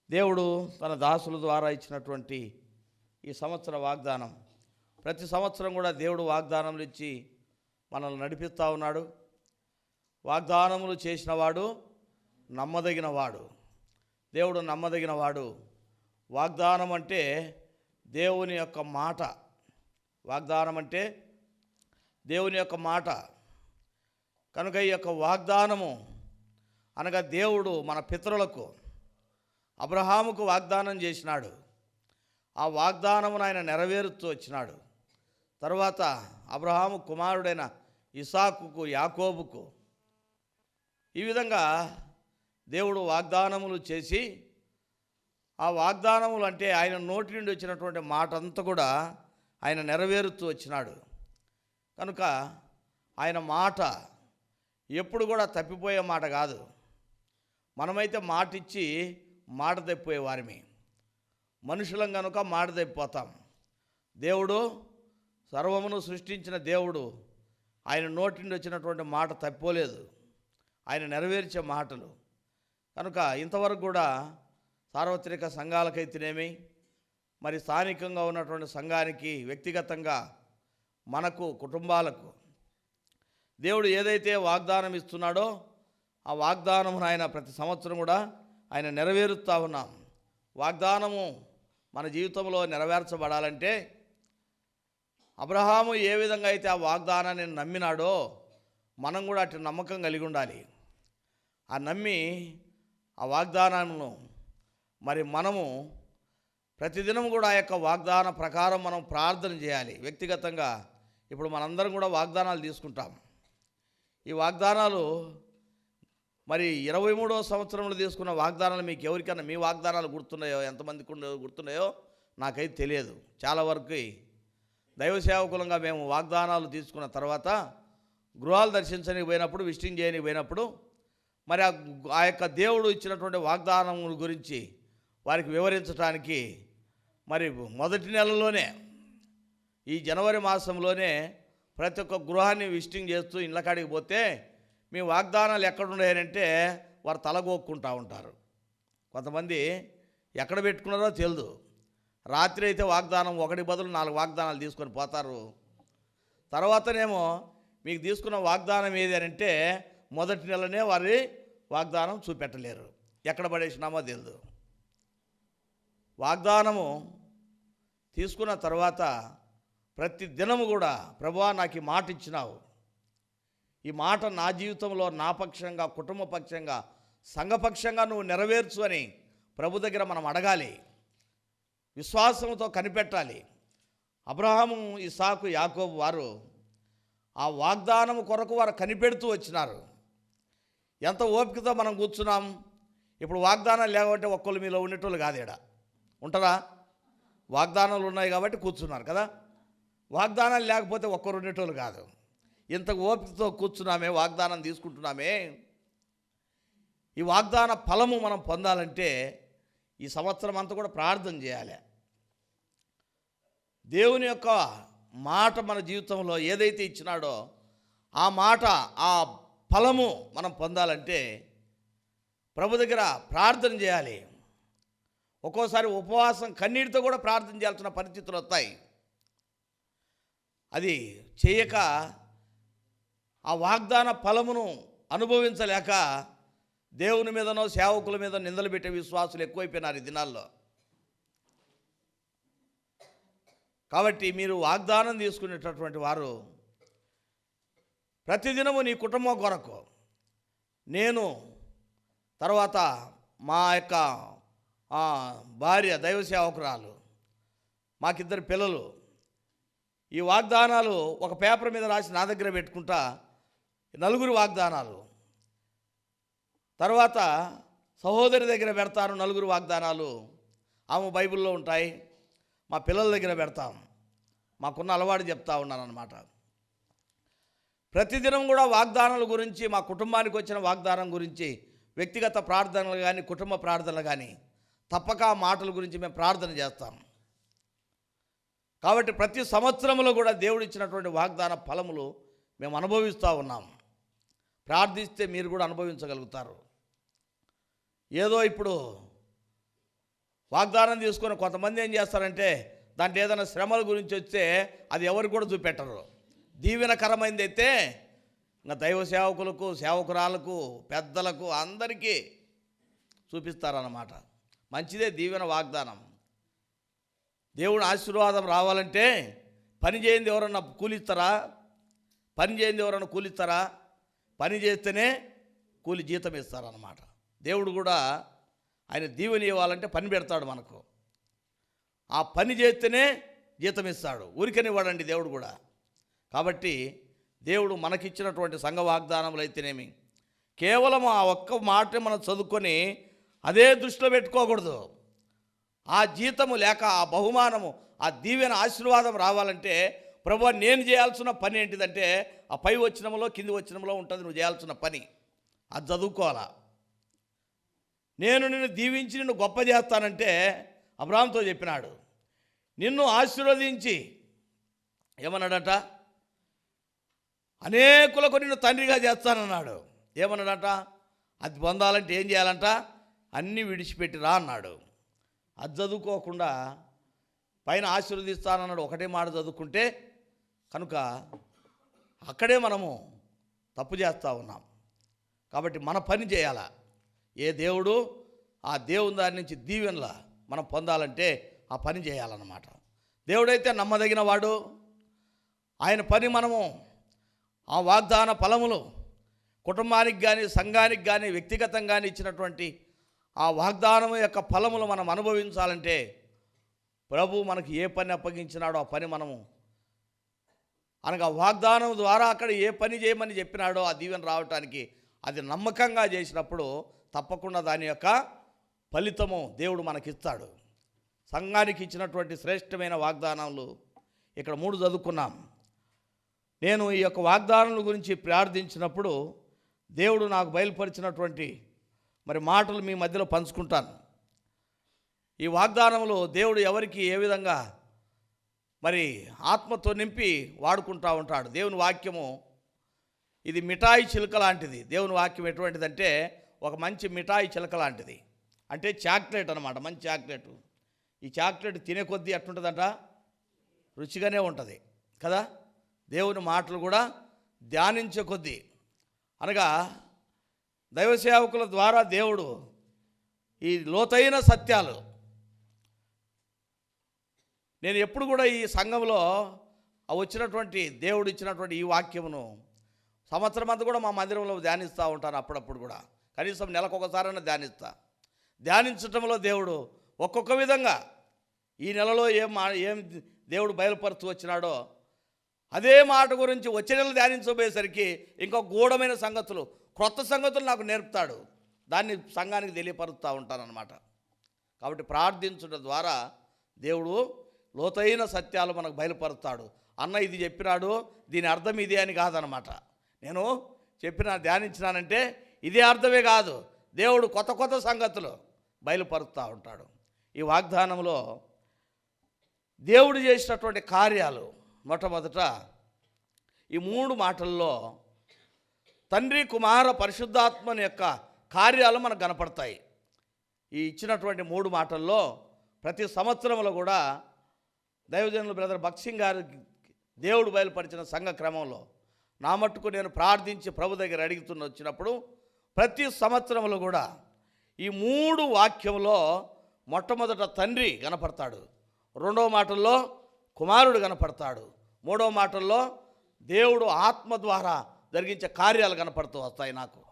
దేవుడు తన దాసుల ద్వారా ఇచ్చినటువంటి ఈ సంవత్సర వాగ్దానం, ప్రతి సంవత్సరం కూడా దేవుడు వాగ్దానములు ఇచ్చి మనల్ని నడిపిస్తూ ఉన్నాడు. వాగ్దానములు చేసినవాడు నమ్మదగినవాడు. దేవుడు నమ్మదగినవాడు. వాగ్దానం అంటే దేవుని యొక్క మాట. వాగ్దానం అంటే దేవుని యొక్క మాట. కనుక ఈ యొక్క వాగ్దానము అనగా దేవుడు మన పితరులకు అబ్రహాముకు వాగ్దానం చేసినాడు. ఆ వాగ్దానమును ఆయన నెరవేరుస్తూ వచ్చినాడు. తర్వాత అబ్రహాము కుమారుడైన ఇసాకుకు, యాకోబుకు ఈ విధంగా దేవుడు వాగ్దానములు చేసి, ఆ వాగ్దానములు అంటే ఆయన నోటి నుండి వచ్చినటువంటి మాట అంతా కూడా ఆయన నెరవేరుస్తూ వచ్చినాడు. కనుక ఆయన మాట ఎప్పుడు కూడా తప్పిపోయే మాట కాదు. మనమైతే మాట ఇచ్చి మాట తప్పిపోయే వారిమి. మనుషులం కనుక మాట తప్పిపోతాం. దేవుడు సర్వమును సృష్టించిన దేవుడు ఆయన నోటి నుండి వచ్చినటువంటి మాట తప్పిపోలేదు. ఆయన నెరవేర్చే మాటలు. కనుక ఇంతవరకు కూడా సార్వత్రిక సంఘాలకైతేనేమి, మరి స్థానికంగా ఉన్నటువంటి సంఘానికి, వ్యక్తిగతంగా మనకు, కుటుంబాలకు దేవుడు ఏదైతే వాగ్దానం ఇస్తున్నాడో ఆ వాగ్దానమును ఆయన ప్రతి సంవత్సరం కూడా ఆయన నెరవేరుస్తూ ఉన్నాం. వాగ్దానము మన జీవితంలో నెరవేర్చబడాలంటే అబ్రహాము ఏ విధంగా అయితే ఆ వాగ్దానాన్ని నమ్మినాడో మనం కూడా అటు నమ్మకం కలిగి ఉండాలి. ఆ నమ్మి ఆ వాగ్దానాలను మరి మనము ప్రతిదినం కూడా ఆ యొక్క వాగ్దాన ప్రకారం మనం ప్రార్థన చేయాలి. వ్యక్తిగతంగా ఇప్పుడు మనందరం కూడా వాగ్దానాలు తీసుకుంటాం. ఈ వాగ్దానాలు మరి 23వ సంవత్సరంలో తీసుకున్న వాగ్దానాలు మీకు ఎవరికైనా మీ వాగ్దానాలు గుర్తున్నాయో, ఎంతమందికి గుర్తున్నాయో నాకైతే తెలియదు. చాలా వరకు దైవ సేవకులంగా మేము వాగ్దానాలు తీసుకున్న తర్వాత గృహాలు దర్శించడానికి పోయినప్పుడు, విజిటింగ్ చేయడానికి పోయినప్పుడు మరి ఆ యొక్క దేవుడు ఇచ్చినటువంటి వాగ్దానం గురించి వారికి వివరించడానికి మరి మొదటి నెలలోనే, ఈ జనవరి మాసంలోనే ప్రతి ఒక్క గృహాన్ని విజిటింగ్ చేస్తూ ఇళ్ళ కాడికి పోతే మీ వాగ్దానాలు ఎక్కడున్నాయంటే వారు తలగోక్కుంటూ ఉంటారు. కొంతమంది ఎక్కడ పెట్టుకున్నారో తెలియదు. రాత్రి అయితే వాగ్దానం ఒకటి బదులు 4 వాగ్దానాలు తీసుకొని పోతారు. తర్వాతనేమో మీకు తీసుకున్న వాగ్దానం ఏది అంటే మొదటి నెలనే వారి వాగ్దానం చూపెట్టలేరు. ఎక్కడ పడేసినామో తెలియదు. వాగ్దానము తీసుకున్న తర్వాత ప్రతి దినము కూడా ప్రభువా నాకు ఈ మాట ఇచ్చినావు, ఈ మాట నా జీవితంలో నా పక్షంగా, కుటుంబ పక్షంగా, సంఘపక్షంగా నువ్వు నెరవేర్చు అని ప్రభు దగ్గర మనం అడగాలి. విశ్వాసంతో కనిపెట్టాలి. అబ్రహాము, ఇసాకు, యాకోబు వారు ఆ వాగ్దానము కొరకు వారు కనిపెడుతూ వచ్చినారు. ఎంత ఓపికతో మనం కూర్చున్నాం. ఇప్పుడు వాగ్దానాలు లేకపోతే ఒక్కళ్ళు మీలో ఉండేటోళ్ళు కాదు. ఈడ ఉంటారా? వాగ్దానాలు ఉన్నాయి కాబట్టి కూర్చున్నారు కదా. వాగ్దానాలు లేకపోతే ఒక్కరు ఉండేటోళ్ళు కాదు. ఇంత ఓపికతో కూర్చున్నామే, వాగ్దానం తీసుకుంటున్నామే. ఈ వాగ్దాన ఫలము మనం పొందాలంటే ఈ సంవత్సరం అంతా కూడా ప్రార్థన చేయాలి. దేవుని యొక్క మాట మన జీవితంలో ఏదైతే ఇచ్చినాడో ఆ మాట, ఆ ఫలము మనం పొందాలంటే ప్రభు దగ్గర ప్రార్థన చేయాలి. ఒక్కోసారి ఉపవాసం, కన్నీటితో కూడా ప్రార్థన చేయాల్సిన పరిస్థితులు వస్తాయి. అది చేయక ఆ వాగ్దాన ఫలమును అనుభవించలేక దేవుని మీదనో సేవకుల మీద నిందలు పెట్టే విశ్వాసులు ఎక్కువైపోయినారు ఈ దినాల్లో. కాబట్టి మీరు వాగ్దానం తీసుకునేటటువంటి వారు ప్రతిదినము నీ కుటుంబం కొరకు, నేను, తర్వాత మా యొక్క భార్య దైవ సేవకురాలు, మాకిద్దరు పిల్లలు, ఈ వాగ్దానాలు ఒక పేపర్ మీద రాసి నా దగ్గర పెట్టుకుంటా, 4 వాగ్దానాలు. తర్వాత సహోదరి దగ్గర పెడతాను 4 వాగ్దానాలు. ఆమె బైబిల్లో ఉంటాయి. మా పిల్లల దగ్గర పెడతాం. మాకున్న అలవాటు చెప్తా ఉన్నాను అన్నమాట. ప్రతిదినం కూడా వాగ్దానాల గురించి, మా కుటుంబానికి వచ్చిన వాగ్దానం గురించి, వ్యక్తిగత ప్రార్థనలు కానీ, కుటుంబ ప్రార్థనలు కానీ తప్పక ఆ మాటల గురించి మేము ప్రార్థన చేస్తాం. కాబట్టి ప్రతి సంవత్సరంలో కూడా దేవుడు ఇచ్చినటువంటి వాగ్దాన ఫలములు మేము అనుభవిస్తూ ఉన్నాం. ప్రార్థిస్తే మీరు కూడా అనుభవించగలుగుతారు. ఏదో ఇప్పుడు వాగ్దానం తీసుకొని కొంతమంది ఏం చేస్తారంటే దాంట్లో ఏదైనా శ్రమల గురించి వస్తే అది ఎవరికి కూడా చూపెట్టరు. దీవెనకరమైంది అయితే ఇంకా దైవ సేవకులకు, సేవకురాలకు, పెద్దలకు అందరికీ చూపిస్తారన్నమాట. మంచిదే దీవెన వాగ్దానం. దేవుడు ఆశీర్వాదం రావాలంటే పని చేయండి ఎవరన్నా కూలిస్తారా? పని చేయండి ఎవరన్నా కూలిస్తారా? పని చేస్తేనే కూలి జీతం ఇస్తారన్నమాట. దేవుడు కూడా ఆయన దీవెన ఇవ్వాలంటే పని పెడతాడు మనకు. ఆ పని చేస్తేనే జీతం ఇస్తాడు, ఊరికని ఇవ్వడండి దేవుడు కూడా. కాబట్టి దేవుడు మనకిచ్చినటువంటి సంఘ వాగ్దానములు అయితేనేమి కేవలం ఆ ఒక్క మాట మనం చదువుకొని అదే దృష్టిలో పెట్టుకోకూడదు. ఆ జీతము లేక ఆ బహుమానము, ఆ దీవెన ఆశీర్వాదం రావాలంటే ప్రభువా నేను చేయాల్సిన పని ఏంటిదంటే ఆ పై వచనంలో కింది వచనంలో ఉంటుంది నువ్వు చేయాల్సిన పని. అది చదువుకోవాలా. నేను నిన్ను దీవించి నిన్ను గొప్ప చేస్తానంటే అబ్రాహాముతో చెప్పినాడు. నిన్ను ఆశీర్వదించి ఏమన్నాడట? అనేకులకు నిన్ను తండ్రిగా చేస్తానన్నాడు. ఏమన్నాడట? అది పొందాలంటే ఏం చేయాలంట? అన్నీ విడిచిపెట్టిరా అన్నాడు. అది చదువుకోకుండా పైన ఆశీర్వదిస్తానన్నాడు ఒకటే మాట చదువుకుంటే కనుక అక్కడే మనము తప్పు చేస్తూ ఉన్నాం. కాబట్టి మన పని చేయాలా. ఏ దేవుడు ఆ దేవుని దాని నుంచి దీవెనలా మనం పొందాలంటే ఆ పని చేయాలన్నమాట. దేవుడైతే నమ్మదగిన వాడు. ఆయన పని మనము ఆ వాగ్దాన ఫలములు కుటుంబానికి కానీ, సంఘానికి కానీ, వ్యక్తిగతంగా ఇచ్చినటువంటి ఆ వాగ్దానం యొక్క ఫలములు మనం అనుభవించాలంటే ప్రభు మనకి ఏ పని అప్పగించినాడో ఆ పని మనము అనగా వాగ్దానం ద్వారా అక్కడ ఏ పని చేయమని చెప్పినాడో ఆ దీవెన రావటానికి అది నమ్మకంగా చేసినప్పుడు తప్పకుండా దాని యొక్క ఫలితము దేవుడు మనకిస్తాడు. సంఘానికి ఇచ్చినటువంటి శ్రేష్టమైన వాగ్దానాలు ఇక్కడ 3 చదువుకున్నాం. నేను ఈ యొక్క వాగ్దానాల గురించి ప్రార్థించినప్పుడు దేవుడు నాకు బయలుపరిచినటువంటి మరి మాటలు మీ మధ్యలో పంచుకుంటాను. ఈ వాగ్దానములు దేవుడు ఎవరికి ఏ విధంగా మరి ఆత్మతో నింపి వాడుకుంటూ ఉంటాడు. దేవుని వాక్యము ఇది మిఠాయి చిలుక లాంటిది. దేవుని వాక్యం ఎటువంటిదంటే ఒక మంచి మిఠాయి చిలుక లాంటిది. అంటే చాక్లెట్ అన్నమాట, మంచి చాక్లెట్. ఈ చాక్లెట్ తినే కొద్దీ ఎట్లుంటుందంట? రుచిగానే ఉంటుంది కదా. దేవుని మాటలు కూడా ధ్యానించే కొద్దీ అనగా దైవ సేవకుల ద్వారా దేవుడు ఈ లోతైన సత్యాలు నేను ఎప్పుడు కూడా ఈ సంఘంలో వచ్చినటువంటి దేవుడు ఇచ్చినటువంటి ఈ వాక్యమును సంవత్సరం అంతా కూడా మా మందిరంలో ధ్యానిస్తూ ఉంటాను. అప్పుడప్పుడు కూడా కనీసం నెలకొకసారైనా ధ్యానించటంలో దేవుడు ఒక్కొక్క విధంగా ఈ నెలలో ఏం దేవుడు బయలుపరుస్తూ వచ్చినాడో అదే మాట గురించి వచ్చే నెల ధ్యానించబోయేసరికి ఇంకో గూఢమైన సంగతులు, క్రొత్త సంగతులు నాకు నేర్పుతాడు. దాన్ని సంఘానికి తెలియపరుస్తూ ఉంటానన్నమాట. కాబట్టి ప్రార్థించడం ద్వారా దేవుడు లోతైన సత్యాలు మనకు బయలుపరుస్తాడు. అన్న ఇది చెప్పినాడు, దీని అర్థం ఇదే అని కాదనమాట. నేను ధ్యానించినానంటే ఇదే అర్థమే కాదు, దేవుడు కొత్త కొత్త సంగతులు బయలుపరుస్తూ ఉంటాడు. ఈ వాగ్దానంలో దేవుడు చేసినటువంటి కార్యాలు మొట్టమొదట ఈ 3 మాటల్లో తండ్రి, కుమార, పరిశుద్ధాత్మని యొక్క కార్యాలు మనకు కనపడతాయి. ఈ ఇచ్చినటువంటి 3 మాటల్లో ప్రతి సంవత్సరంలో కూడా దైవజనులు బ్రదర్ భక్సింగ్ గారు దేవుడు బయలుపరిచిన సంఘ క్రమంలో నా మట్టుకు నేను ప్రార్థించి ప్రభు దగ్గర వచ్చినప్పుడు ప్రతి సంవత్సరంలో కూడా ఈ 3 వాక్యంలో మొట్టమొదట తండ్రి కనపడతాడు, 2వ మాటల్లో కుమారుడు కనపడతాడు, 3వ మాటల్లో దేవుడు ఆత్మ ద్వారా జరిగించే కార్యాలు కనపడుతూ వస్తాయి నాకు.